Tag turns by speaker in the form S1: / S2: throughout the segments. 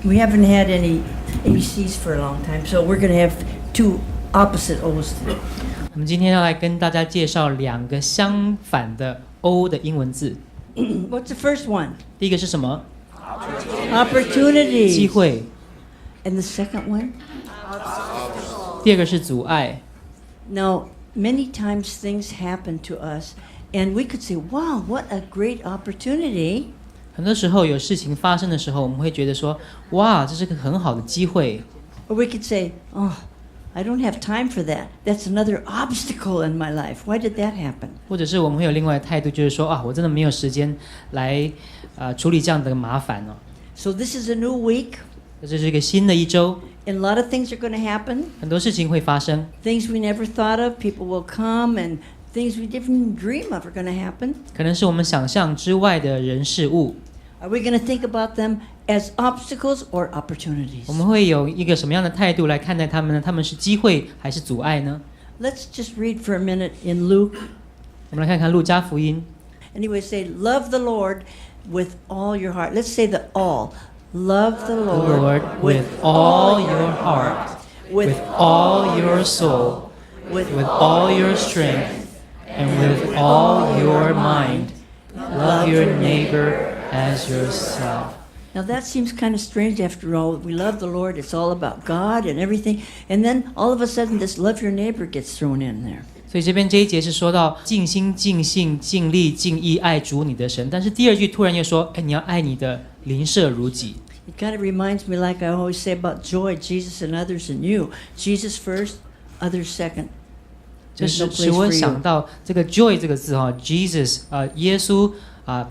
S1: We haven't had any ACs for a long time, so we're going to have two opposite O's today.
S2: 我们今天要来跟大家介绍两个相反的 O 的英文字。
S1: What's the first one?
S2: 第一个是什么？
S1: Opportunity.
S2: 机会。
S1: And the second one?
S2: 第二个是阻碍。
S1: Now, many times things happen to us, and we could say, wow, what a great opportunity.
S2: 很多时候有事情发生的时候，我们会觉得说，哇，这是个很好的机会。
S1: Or we could say, oh, I don't have time for that. That's another obstacle in my life. Why did that happen?
S2: 或者是我们会有另外的态度，就是说啊，我真的没有时间来处理这样的麻烦哦。
S1: So this is a new week.
S2: 这是一个新的一周，
S1: And a lot of things are going to happen.
S2: 很多事情会发生，
S1: Things we never thought of. People will come, and things we didn't dream of are going to happen.
S2: 可能是我们想象之外的人事物。
S1: Are we going to think about them as obstacles or opportunities?
S2: 我们会有一个什么样的态度来看待他们呢？他们是机会还是阻碍呢？
S1: Let's just read for a minute in Luke.
S2: 我们来看看路加福音。
S1: Anyway, say, love the Lord with all your heart. Let's say the all. Love the Lord
S2: with all your heart, with all your soul, with all your strength, and with all your mind. Love your neighbor as yourself.
S1: Now that seems kind of strange after all. We love the Lord. It's all about God and everything. And then all of a sudden this love your neighbor gets thrown in there.
S2: 所以这边这一节是说到尽心、尽性、尽力、尽意爱主你的神，但是第二句突然又说，你要爱你的邻舍如己。
S1: It kind of reminds me, like I always say about joy, Jesus and others and you. Jesus first, others second.
S2: 这
S1: There's no
S2: 使
S1: place
S2: 我
S1: for
S2: 想
S1: you.
S2: 到这个 joy 这个字哈 ，Jesus 耶稣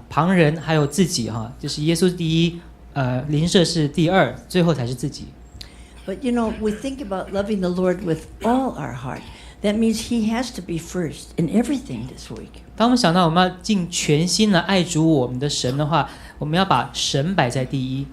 S2: 旁人还有自己哈，就是耶稣第一，邻舍是第二，最后才是自己。
S1: But you know, we think about loving the Lord with all our heart. That means He has to be first in everything this week.
S2: 当我们想到我们要尽全心来爱主我们的神的话，我们要把神摆在第一。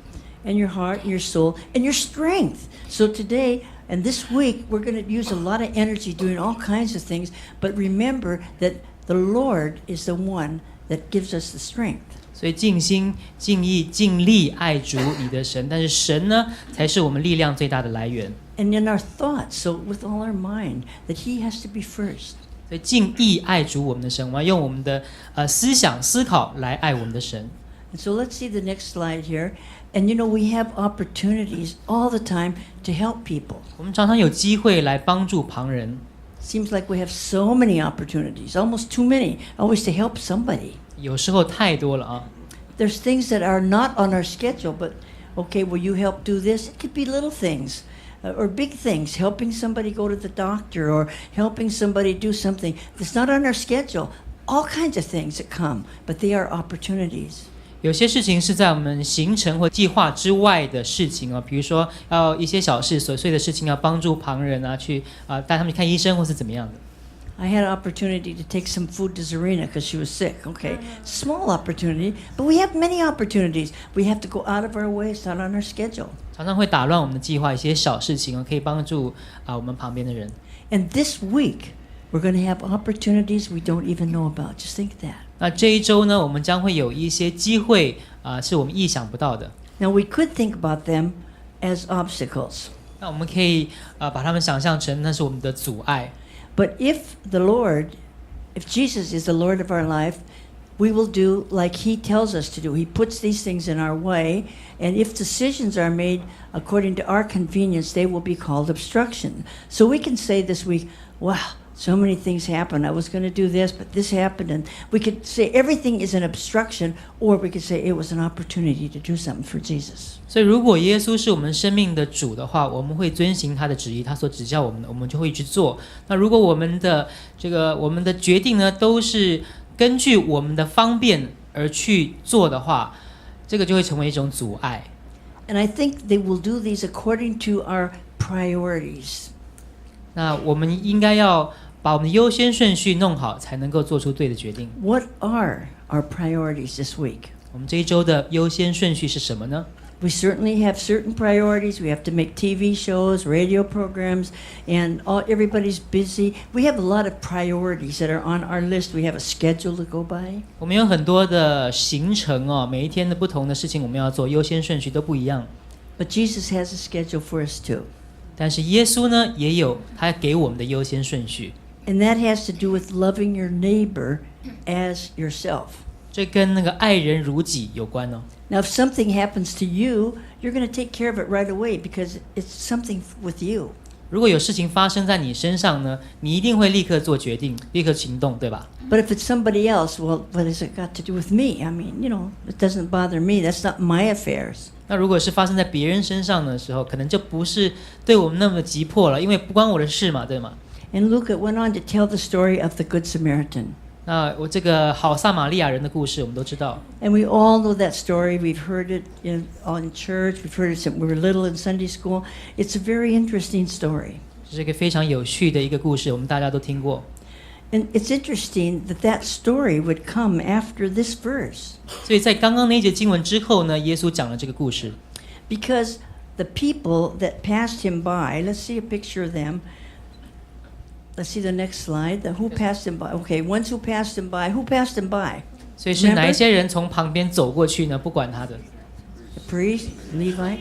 S1: And your heart, and your soul, and your strength. So today and this week, we're going to use a lot of energy doing all kinds of things. But remember that the Lord is the one that gives us the strength.
S2: 所以尽心、尽意、尽力爱主你的神，但是神呢，才是我们力量最大的来源。
S1: And in our thoughts, so with all our mind, that He has to be first.
S2: 所以尽意爱主我们的神，我们要用我们的思想、思考来爱我们的神。
S1: And so let's see the next slide here. And you know, we have opportunities all the time to help people.
S2: 我们常常有机会来帮助旁人。
S1: Seems like we have so many opportunities, almost too many, always to help somebody.
S2: 有时候太多了啊。
S1: There's things that are not on our schedule, but okay, will you help do this? It could be little things or big things, helping somebody go to the doctor or helping somebody do something that's not on our schedule. All kinds of things that come, but they are opportunities.
S2: 有些事情是在我们行程或计划之外的事情比如说要一些小事、琐碎的事情，要帮助旁人去带他们去看医生或是怎么样的。
S1: I had an opportunity to take some food to Zarina because she was sick. Okay, small opportunity, but we have many opportunities. We have to go out of our way. It's not on our schedule.
S2: 常常会打乱我们的计划，一些小事情可以帮助我们旁边的人。
S1: And this week, we're going to have opportunities we don't even know about. Just think that.
S2: 那这一周呢，我们将会有一些机会是我们意想不到的。
S1: Now we could think about them as obstacles.
S2: 那我们可以把它们想象成那是我们的阻碍。
S1: But if Jesus is the Lord of our life, we will do like He tells us to do. He puts these things in our way, and if decisions are made according to our convenience, they will be called obstruction. So we can say this week, wow, so many things happened. I was going to do this, but this happened. And we could say everything is an obstruction, or we could say it was an opportunity to do something for Jesus.
S2: 所以如果耶稣是我们生命的主的话，我们会遵行他的旨意，他所指教我们的，我们就会去做。那如果我们的决定呢，都是根据我们的方便而去做的话，这个就会成为一种阻碍。
S1: And I think they will do these according to our priorities.
S2: 那我们应该要把我们的优先顺序弄好，才能够做出对的决定。
S1: What are our priorities this week?
S2: 我们这一周的优先顺序是什么呢？
S1: We certainly have certain priorities. We have to make TV shows, radio programs, and everybody's busy. We have a lot of priorities that are on our list. We have a schedule to go by.
S2: 我们有很多的行程每一天的不同的事情我们要做，优先顺序都不一样。
S1: But Jesus has a schedule for us too.
S2: 但是耶稣呢，也有他给我们的优先顺序。
S1: And that has to do with loving your neighbor as yourself.
S2: 这跟那个爱人如己有关哦。
S1: Now, if something happens to you, you're going to take care of it right away because it's something with you.
S2: 如果有事情发生在你身上呢，你一定会立刻做决定，立刻行动，对吧？
S1: But if it's somebody else, well, what has it got to do with me? I mean, it doesn't bother me. That's not my affairs.
S2: 那如果是发生在别人身上的时候，可能就不是对我们那么急迫了，因为不关我的事嘛，对吗？
S1: And Luke went on to tell the story of the Good Samaritan.
S2: 那我这个好撒玛利亚人的故事，我们都知道。
S1: And we all know that story. We've heard it in church. We've heard it since we were little in Sunday school. It's a very interesting story.
S2: 这是一个非常有趣的一个故事，我们大家都听过。
S1: And it's interesting that story would come after this verse.
S2: 所以在刚刚那一节经文之后呢，耶稣讲了这个故事。
S1: Because the people that passed him by, let's see a picture of them. Let's see the next slide. Who passed him by? Okay, ones who passed him by. Who passed him by?
S2: 所以是哪一些人从旁边走过去呢？不管他的
S1: The priest, Levi.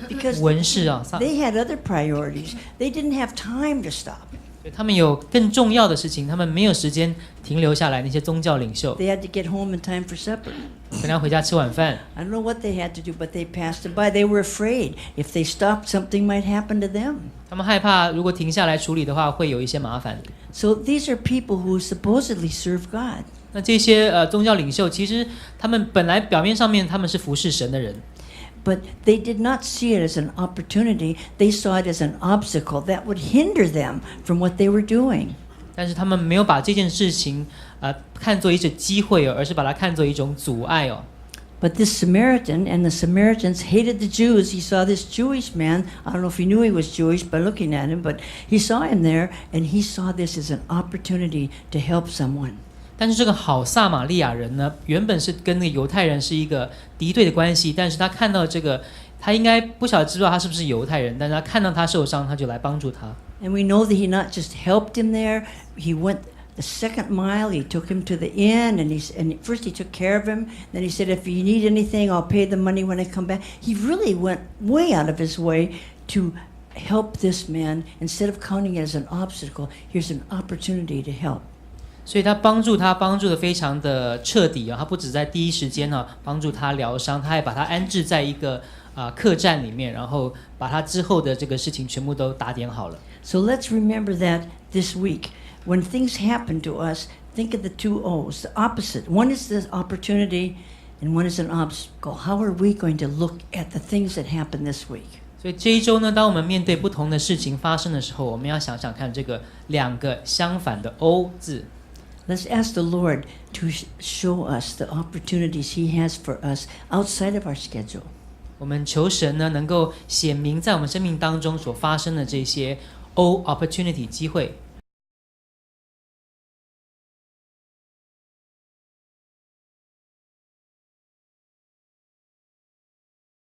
S1: Because
S2: 文士啊，
S1: they had other priorities. They didn't have time to stop.
S2: 他们有更重要的事情，他们没有时间停留下来。那些宗教领袖
S1: They had to get home in time for supper.
S2: 可能要回家吃晚饭。
S1: I don't know what they had to do, but they passed him by. They were afraid if they stopped, something might happen to them.
S2: 他们害怕，如果停下来处理的话，会有一些麻烦。
S1: So these are people who supposedly serve God.
S2: 那这些宗教领袖，其实他们本来表面上面他们是服侍神的人，
S1: But they did not see it as an opportunity. They saw it as an obstacle that would hinder them from what they were doing.
S2: 但是他们没有把这件事情看作一种机会哦，而是把它看作一种阻碍哦。
S1: But this Samaritan, and the Samaritans hated the Jews. He saw this Jewish man. I don't know if he knew he was Jewish by looking at him, but he saw him there, and he saw this as an opportunity to help someone.
S2: 但是这个好撒玛利亚人呢，原本是跟那个犹太人是一个敌对的关系，但是他看到这个，他应该不晓得知道他是不是犹太人，但是他看到他受伤，他就来帮助他。
S1: And we know that he not just helped him there. He went the second mile. He took him to the inn, and first he took care of him. Then he said, "If you need anything, I'll pay the money when I come back." He really went way out of his way to help this man. Instead of counting it as an obstacle, here's an opportunity to help.
S2: 所以他帮助的非常的彻底啊！他不只在第一时间呢帮助他疗伤，他还把他安置在一个客栈里面，然后把他之后的这个事情全部都打点好了。
S1: So let's remember that this week. When things happen to us, think of the two O's, the opposite. One is the opportunity, and one is an obstacle. How are we going to look at the things that happen this week?
S2: 所以这一周呢，当我们面对不同的事情发生的时候，我们要想想看这个两个相反的 O 字。
S1: Let's ask the Lord to show us the opportunities He has for us outside of our schedule.
S2: 我们求神呢，能够显明在我们生命当中所发生的这些 O opportunity 机会。